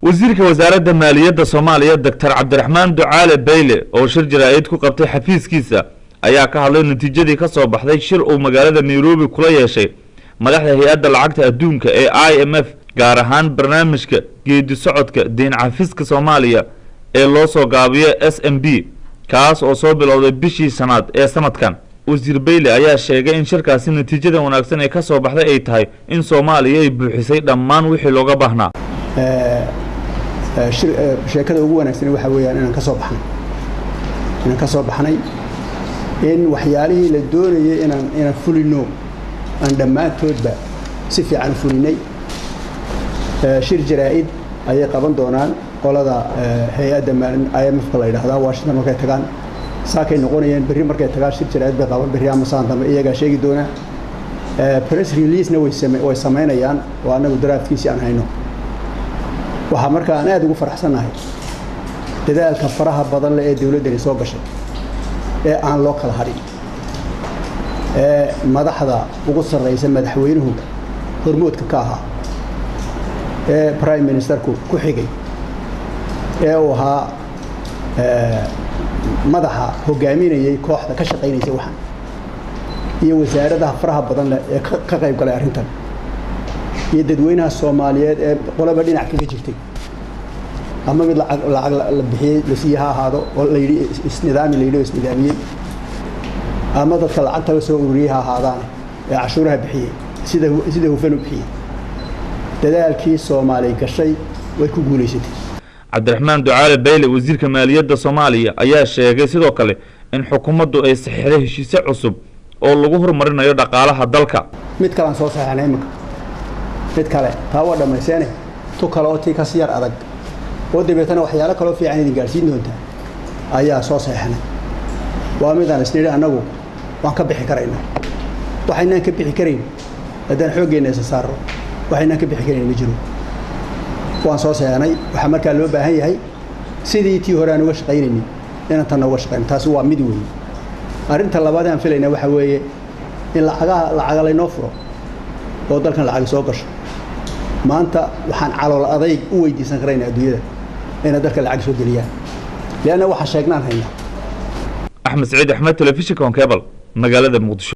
wasiirka wasaaradda maaliyadda Soomaaliya Dr. Cabdiraxmaan Ducaale Bayle oo shir jaraa'id ku qabtay xafiiskiisa ayaa ka hadlay natiijadii ka soo baxday shir uu magaalada Nairobi kula yeeshay madaxda hay'adda lacagta adduunka ee IMF gaar ahaan barnaamijka geedi socodka deyn cafiska Soomaaliya ee loo soo gaabiyo SMB kaas oo soo bilowday bishii sanaad ee sanadkan. wasiir Bayle ayaa sheegay in shirkaasi natiijada wanaagsan ee ka soo baxday ay tahay in Soomaaliya ay buuxisay dhammaan wixii looga baahnaa. sheekada ugu wanaagsan waxa weeyaan inaan ka soo baxnay in waxyaalihii la doonayay inaan fulino aan dhammaantoodba si fiican fulinay. shir jaraa'id ayay qaban doonaan qolada hay'adda IMF ka la yiraahdo Washington markay tagaan saakay noqonayeen berri markay tagaan shir jaraa'id bay qaban berri ama saan dambe iyaga sheegi doona. press release na way sameynayaan oo anagu draftkiisa aan hayno. waxa marka aan aad ugu faraxsanahay dadaalka faraha badan ee dawladda soo gashay ee aan loo kala harin madaxda ugu sarreysa madaxweynuhu hormoodka ka ahaa prime ministerku ku xigay uu ahaa madaxa hogaaminayay kooxda ka shaqeynaysa waxan iyo wasaaradaha faraha badan ee ka qayb galay arrintan iyo dadweynaha Soomaaliyeed ee qolaba dhinac kaga jirtay ama mid lacag la bixiyay la siiyaa ahaado oo la yiri isnidaamiyay ama dadka lacagta la soo ururiyay ahaadaan ee cashuuraha bixiyay sida hufan u bixiyay dadaalkii Soomaaliya gashay way ku guuleysatay. Cabdiraxmaan Ducaale Bayle wasiirka maaliyadda Soomaaliya ayaa sheegay sidoo kale in xukuumaddu ay saxiixday heshiisyo cusub oo lagu horumarinayo dhaqaalaha dalka. mid kale aan soo saxiixnay mid kale taa waa dhamaysanay to kale oo tii ka siyar adag oo dibeetana waxyaalo kale oo fiican idin gaarsiin doonta ayaa soo saxiixnay. waa midaan isniid anagu waan ka bixi karaynaa waxayna ka bixi karayn haddaan xooggeena saaro waxayna ka bixi karayn ma jiro. waan soo saxiixnay waxa markaa loo baahan yahay sidii tii hore aan uga shaqeynay inaan tan uga shaqeyn taasi waa mid weyn. arrinta labaad aan filaynaa waxa weeye in lacag la inoo furo oo dalkan lacag soo gasho. maanta waxaan calool adayg u weydiisan karaynaa adduunyada inay dalka lacag soo geliyaan leena waxa sheegnaan haynaa. Axmed Saciid Axmed, Telefishinka Cable, magaalada Muqdisho.